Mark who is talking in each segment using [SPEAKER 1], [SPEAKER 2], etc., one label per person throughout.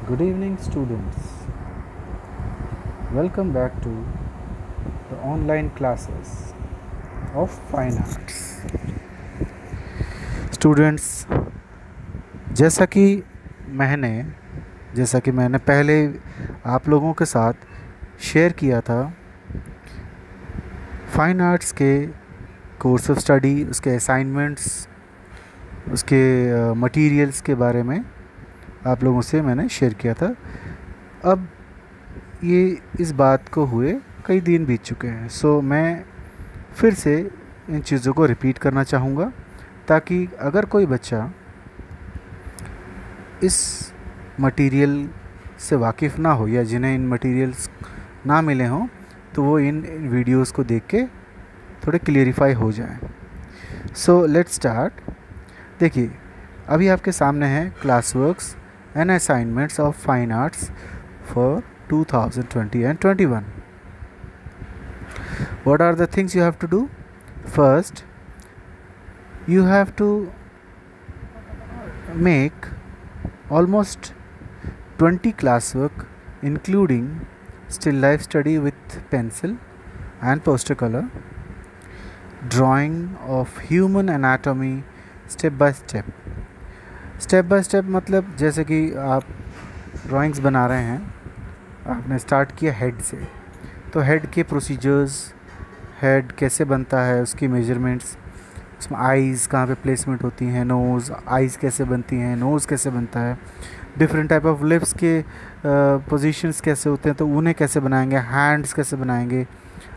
[SPEAKER 1] Good evening, students. Welcome back to the online classes of Fine Arts. Students, जैसा कि मैंने पहले आप लोगों के साथ शेयर किया था, फाइन आर्ट्स के कोर्स ऑफ स्टडी, उसके असाइनमेंट्स, उसके मटेरियल्स के बारे में आप लोगों से मैंने शेयर किया था। अब ये इस बात को हुए कई दिन बीत चुके हैं, सो मैं फिर से इन चीज़ों को रिपीट करना चाहूँगा ताकि अगर कोई बच्चा इस मटेरियल से वाकिफ़ ना हो या जिन्हें इन मटेरियल्स ना मिले हों तो वो इन वीडियोस को देख के थोड़े क्लियरिफाई हो जाएं। So let's start. देखिए, अभी आपके सामने है class works and assignments of fine arts for 2020 and 21. What are the things you have to do? First, you have to make almost 20 classwork including still life study with pencil and poster color, drawing of human anatomy step by step. Step by step मतलब जैसे कि आप drawings बना रहे हैं, आपने start किया head से, तो हेड के प्रोसीजर्स, हेड कैसे बनता है, उसकी मेजरमेंट्स, उसमें आइज़ कहाँ पे प्लेसमेंट होती हैं, नोज़, आइज़ कैसे बनती हैं, नोज़ कैसे बनता है, डिफरेंट टाइप ऑफ लिप्स के पोजीशंस कैसे होते हैं तो उन्हें कैसे बनाएंगे, हैंड्स कैसे बनाएंगे,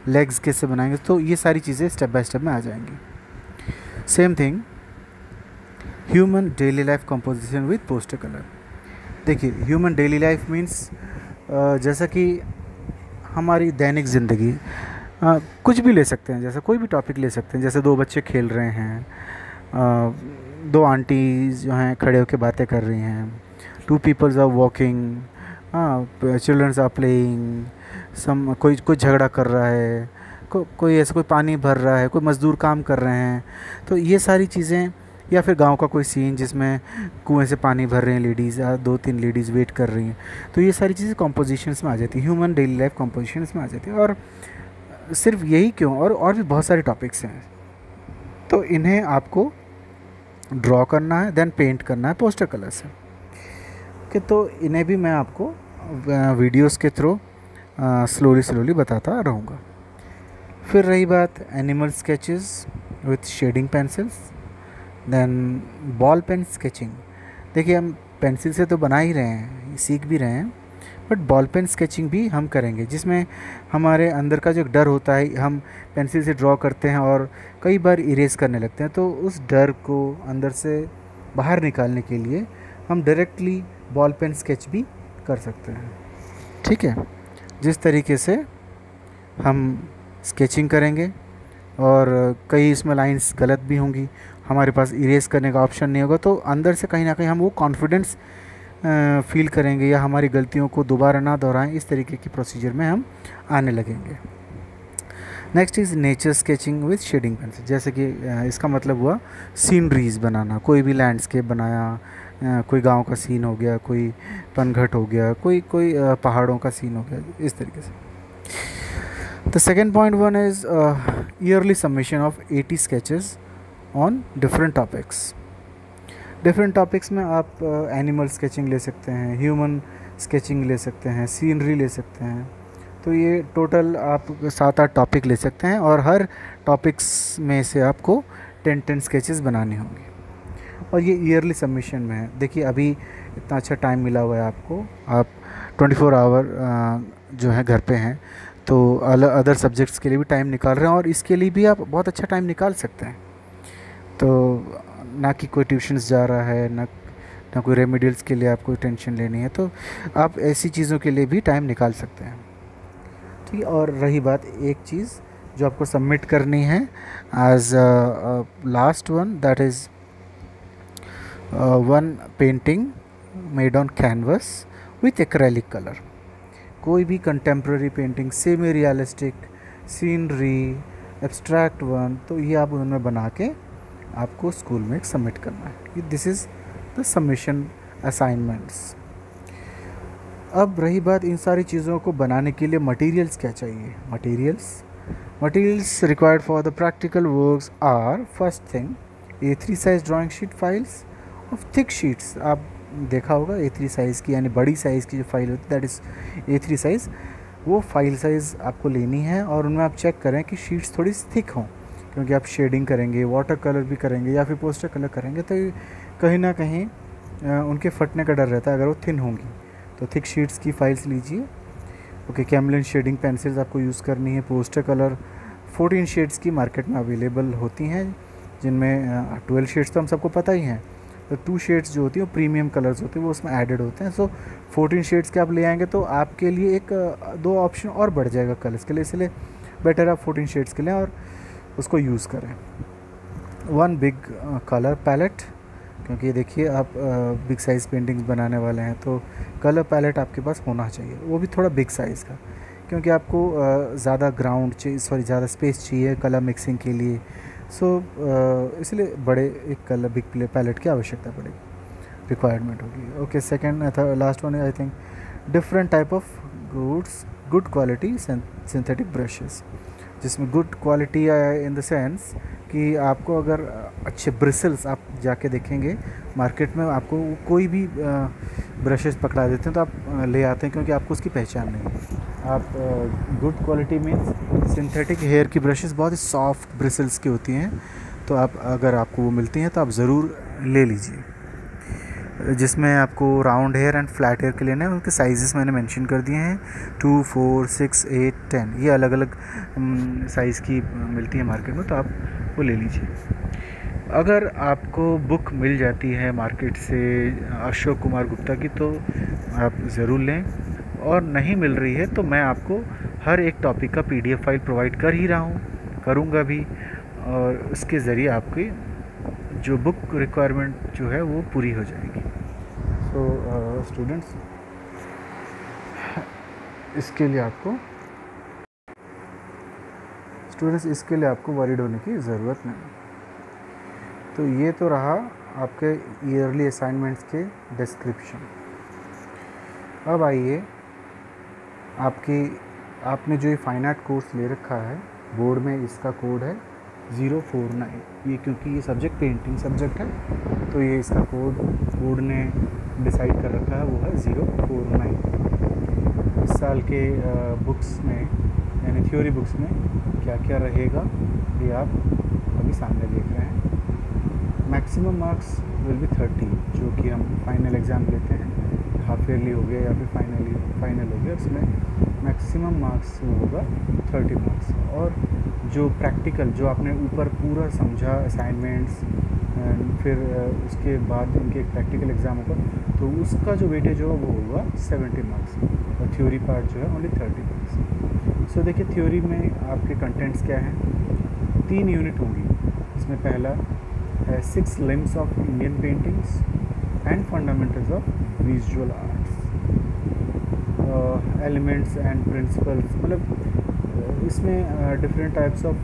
[SPEAKER 1] लेग्स कैसे बनाएंगे, तो ये सारी चीज़ें स्टेप बाय स्टेप में आ जाएंगी। Same thing human daily life composition with poster colour. देखिए, ह्यूमन डेली लाइफ मीन्स जैसा कि हमारी दैनिक ज़िंदगी, कुछ भी ले सकते हैं, जैसे कोई भी टॉपिक ले सकते हैं। जैसे दो बच्चे खेल रहे हैं, दो आंटीज जो हैं खड़े होकर बातें कर रही हैं, two peoples are walking, childrens are playing, some कोई झगड़ा कर रहा है, कोई ऐसा कोई पानी भर रहा है, कोई मज़दूर काम कर रहे हैं, तो ये सारी चीज़ें, या फिर गांव का कोई सीन जिसमें कुएं से पानी भर रहे हैं लेडीज़, या दो तीन लेडीज़ वेट कर रही हैं, तो ये सारी चीज़ें कॉम्पोजिशंस में आ जाती हैं, ह्यूमन डेली लाइफ कॉम्पोजिशंस में आ जाती है। और सिर्फ यही क्यों, और भी बहुत सारे टॉपिक्स हैं, तो इन्हें आपको ड्रॉ करना है, देन पेंट करना है पोस्टर कलर से। कि तो इन्हें भी मैं आपको वीडियोस के थ्रू स्लोली बताता रहूँगा। फिर रही बात animal sketches with shading pencils, then ball pen sketching. देखिए, हम पेंसिल से तो बना ही रहे हैं, सीख भी रहे हैं, बट बॉल पेन स्केचिंग भी हम करेंगे, जिसमें हमारे अंदर का जो डर होता है, हम पेंसिल से ड्रॉ करते हैं और कई बार इरेज करने लगते हैं, तो उस डर को अंदर से बाहर निकालने के लिए हम डायरेक्टली बॉल पेन स्केच भी कर सकते हैं। ठीक है, जिस तरीके से हम स्केचिंग करेंगे, और कई इसमें लाइंस गलत भी होंगी, हमारे पास इरेज करने का ऑप्शन नहीं होगा, तो अंदर से कहीं ना कहीं हम वो कॉन्फिडेंस फील करेंगे, या हमारी गलतियों को दोबारा ना दोहराएं, इस तरीके की प्रोसीजर में हम आने लगेंगे। Next is nature sketching with shading pencil. जैसे कि इसका मतलब हुआ सीनरीज़ बनाना, कोई भी लैंडस्केप बनाया, कोई गांव का सीन हो गया, कोई पनघट हो गया, कोई पहाड़ों का सीन हो गया, इस तरीके से। The second point one is yearly summation of 80 sketches on different topics. Different topics में आप एनिमल स्केचिंग ले सकते हैं, ह्यूमन स्केचिंग ले सकते हैं, सीनरी ले सकते हैं, तो ये टोटल आप 7-8 टॉपिक ले सकते हैं, और हर टॉपिक्स में से आपको 10 स्केचेस बनाने होंगे, और ये ईयरली सबमिशन में है। देखिए, अभी इतना अच्छा टाइम मिला हुआ है आपको, आप 24 आवर जो है घर पे हैं, तो अदर सब्जेक्ट्स के लिए भी टाइम निकाल रहे हैं, और इसके लिए भी आप बहुत अच्छा टाइम निकाल सकते हैं। तो ना कि कोई ट्यूशन्स जा रहा है, ना कोई रेमेडियल्स के लिए आपको टेंशन लेनी है, तो आप ऐसी चीज़ों के लिए भी टाइम निकाल सकते हैं। ठीक है, और रही बात एक चीज़ जो आपको सबमिट करनी है as last one, that is one painting made on canvas with acrylic colour. कोई भी contemporary painting, semi realistic, scenery, abstract one, तो ये आप उनमें बना के आपको स्कूल में सबमिट करना है। This is the submission assignments. अब रही बात इन सारी चीज़ों को बनाने के लिए मटेरियल्स क्या चाहिए। Materials required for the practical works are first thing A3 size drawing sheet files of thick sheets. आप देखा होगा A3 साइज़ की यानी बड़ी साइज़ की जो फाइल होती है दैट इज़ A3 साइज़, वो फाइल साइज़ आपको लेनी है और उनमें आप चेक करें कि शीट्स थोड़ी थिक हों, क्योंकि आप शेडिंग करेंगे, वाटर कलर भी करेंगे या फिर पोस्टर कलर करेंगे तो कहीं ना कहीं उनके फटने का डर रहता है अगर वो थिन होंगी। तो थिक शीट्स की फाइल्स लीजिए। ओके, कैमलिन शेडिंग पेंसिल्स आपको यूज़ करनी है। पोस्टर कलर 14 शेड्स की मार्केट में अवेलेबल होती हैं, जिनमें 12 शेड्स तो हम सबको पता ही हैं, तो 2 शेड्स जो होती हैं वो प्रीमियम कलर्स होते हैं, वो उसमें एडेड होते हैं। सो 14 शेड्स के आप ले आएंगे तो आपके लिए एक 2 ऑप्शन और बढ़ जाएगा कलर्स के लिए, इसलिए बेटर आप 14 शेड्स के लें और उसको यूज़ करें। 1 बिग कलर पैलेट, क्योंकि देखिए आप बिग साइज़ पेंटिंग्स बनाने वाले हैं तो कलर पैलेट आपके पास होना चाहिए, वो भी थोड़ा बिग साइज़ का, क्योंकि आपको ज़्यादा ग्राउंड चाहिए, ज़्यादा स्पेस चाहिए कलर मिक्सिंग के लिए। सो इसलिए बड़े एक कलर बिग पैलेट की आवश्यकता पड़ेगी, रिक्वायरमेंट होगी। Okay, second last one I think different type of good quality synthetic brushes, जिसमें good quality in the sense कि आपको अगर अच्छे ब्रिसल्स आप जाके देखेंगे मार्केट में, आपको कोई भी ब्रशेस पकड़ा देते हैं तो आप ले आते हैं क्योंकि आपको उसकी पहचान नहीं है। आप good quality means synthetic hair की ब्रशेस बहुत ही सॉफ्ट ब्रिसल्स की होती हैं, तो आप अगर आपको वो मिलती हैं तो आप ज़रूर ले लीजिए। जिसमें आपको round hair and flat hair के लेना है, उनके साइज़ेस मैंने मेंशन कर दिए हैं 2, 4, 6, 8, 10, ये अलग अलग साइज़ की मिलती है मार्केट में, तो आप वो ले लीजिए। अगर आपको बुक मिल जाती है मार्केट से अशोक कुमार गुप्ता की तो आप ज़रूर लें, और नहीं मिल रही है तो मैं आपको हर एक टॉपिक का PDF फाइल प्रोवाइड कर ही रहा हूँ, करूँगा भी, और उसके ज़रिए आपकी जो बुक रिक्वायरमेंट जो है वो पूरी हो जाएगी। सो स्टूडेंट्स, इसके लिए आपको वरीड होने की ज़रूरत नहीं। तो ये तो रहा आपके ईयरली असाइनमेंट्स के डिस्क्रिप्शन। अब आइए आपने जो ये फाइन आर्ट कोर्स ले रखा है बोर्ड में, इसका कोड है 049, ये क्योंकि ये सब्जेक्ट पेंटिंग सब्जेक्ट है तो ये इसका कोड बोर्ड ने डिसाइड कर रखा है, वो है 049। इस साल के बुक्स में यानी थ्योरी बुक्स में क्या क्या रहेगा ये आप अभी सामने देख रहे हैं। मैक्सिमम मार्क्स विल बी 30, जो कि हम फाइनल एग्ज़ाम लेते हैं, हाफ ईयरली हो गया या फिर फाइनल हो गया, उसमें मैक्सिमम मार्क्स होगा 30 मार्क्स। और जो प्रैक्टिकल जो आपने ऊपर पूरा समझा असाइनमेंट्स, फिर उसके बाद उनके एक प्रैक्टिकल एग्ज़ाम होगा तो उसका जो वेटेज होगा वो होगा 70 मार्क्स, और थ्योरी पार्ट जो है ओनली 30 मार्क्स। सो देखिए थ्योरी में आपके कंटेंट्स क्या हैं, 3 यूनिट होंगी। इसमें पहला है 6 limbs of Indian paintings and fundamentals of visual arts, elements and principles, मतलब इसमें डिफरेंट टाइप्स ऑफ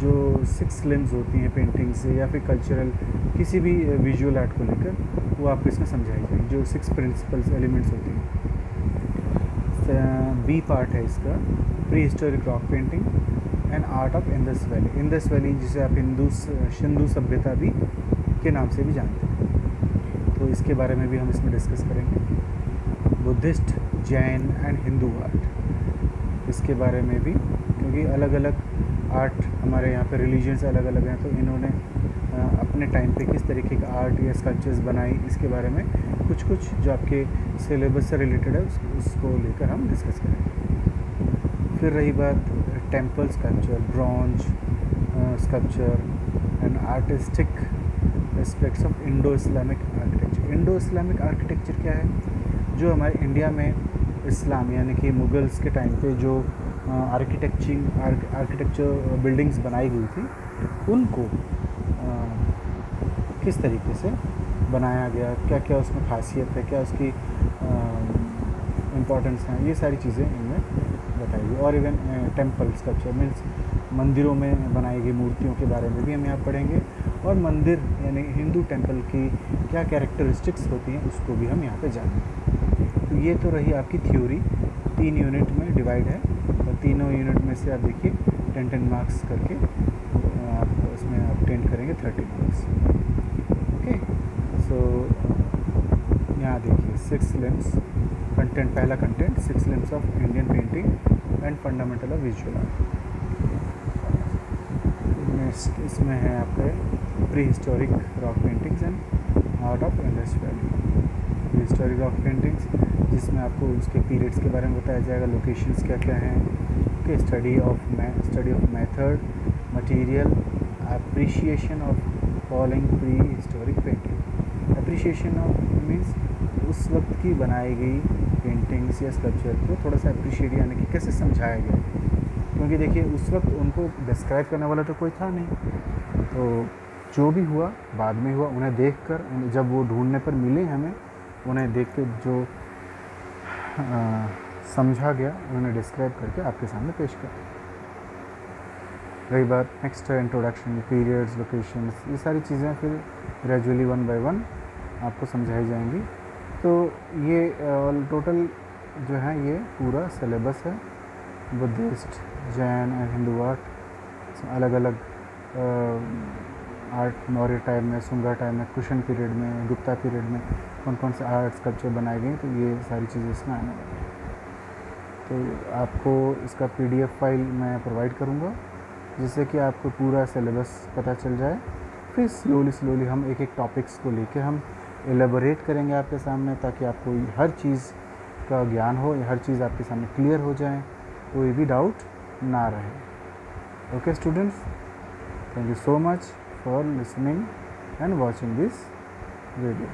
[SPEAKER 1] जो 6 लिम्स होती हैं पेंटिंग से या फिर कल्चरल किसी भी विजुअल आर्ट को लेकर, वो आपको इसमें समझाई जाएगी, जो 6 प्रिंसिपल्स एलिमेंट्स होती हैं। बी पार्ट है इसका pre historic rock painting and art of Indus valley, जिसे आप सिंधु सभ्यता भी के नाम से भी जानते हैं, तो इसके बारे में भी हम इसमें डिस्कस करेंगे। Buddhist, Jain and Hindu art, इसके बारे में भी, क्योंकि अलग अलग आर्ट हमारे यहाँ पे रिलीजन्स अलग अलग हैं, तो इन्होंने अपने टाइम पे किस तरीके का आर्ट या स्कल्पचर्स बनाई, इसके बारे में कुछ जो आपके सिलेबस से रिलेटेड है उसको लेकर हम डिस्कस करेंगे। फिर रही बात temple sculpture, bronze sculpture and artistic aspects of Indo Islamic architecture. Indo Islamic architecture क्या है, जो हमारे इंडिया में इस्लाम यानी कि मुग़ल्स के टाइम पे जो आर्किटेक्चर बिल्डिंग्स बनाई गई थी, उनको किस तरीके से बनाया गया, क्या क्या उसमें खासियत है, क्या उसकी इम्पोर्टेंस है, ये सारी चीज़ें इनमें बताएगी। और इवन टेम्पल स्कल्पचर मीन्स मंदिरों में बनाई गई मूर्तियों के बारे में भी हम यहाँ पढ़ेंगे, और मंदिर यानी हिंदू टेम्पल की क्या कैरेक्टरिस्टिक्स होती हैं उसको भी हम यहाँ पे जानेंगे। तो ये तो रही आपकी थ्योरी, 3 यूनिट में डिवाइड है और तीनों यूनिट में से आप देखिए 10 मार्क्स करके आप उसमें ऑब्टेन करेंगे 30 मार्क्स। ओके, सो यहाँ देखिए 6 लिम्स कंटेंट, पहला content 6 limbs of Indian painting and fundamental of visual art. इसमें है आपके pre historic rock paintings and art of Indus valley. Pre historic rock paintings जिसमें आपको उसके पीरियड्स के बारे में बताया जाएगा, लोकेशंस क्या क्या हैं, okay, study of method, material, appreciation of following pre historic painting. Appreciation of means उस वक्त की बनाई गई पेंटिंग्स या स्कल्पचर को थोड़ा सा अप्रिशिएट यानी कि कैसे समझाया गया, क्योंकि देखिए उस वक्त उनको डिस्क्राइब करने वाला तो कोई था नहीं, तो जो भी हुआ बाद में हुआ। उन्हें देखकर, जब वो ढूंढने पर मिले हमें, उन्हें देख के जो समझा गया उन्होंने डिस्क्राइब करके आपके सामने पेश कर। रही बात नेक्स्ट इंट्रोडक्शन, पीरियड्स, लोकेशंस, ये सारी चीज़ें फिर ग्रेजुअली 1 बाय 1 आपको समझाई जाएंगी। तो ये टोटल जो है ये पूरा सिलेबस है। Buddhist, Jain and Hindu art, अलग अलग आर्ट, मौर्य टाइम में, सुंगा टाइम में, कुशन पीरियड में, गुप्ता पीरियड में कौन कौन से आर्ट स्कल्पचर बनाए गए, तो ये सारी चीज़ें इसमें आने वाली हैं। तो आपको इसका PDF फाइल मैं प्रोवाइड करूँगा जिससे कि आपको पूरा सिलेबस पता चल जाए। फिर स्लोली हम एक एक टॉपिक्स को लेके हम एलेबोरेट करेंगे आपके सामने, ताकि आपको हर चीज़ का ज्ञान हो, हर चीज़ आपके सामने क्लियर हो जाए, कोई भी डाउट ना रहे। Okay students, thank you so much for listening and watching this video.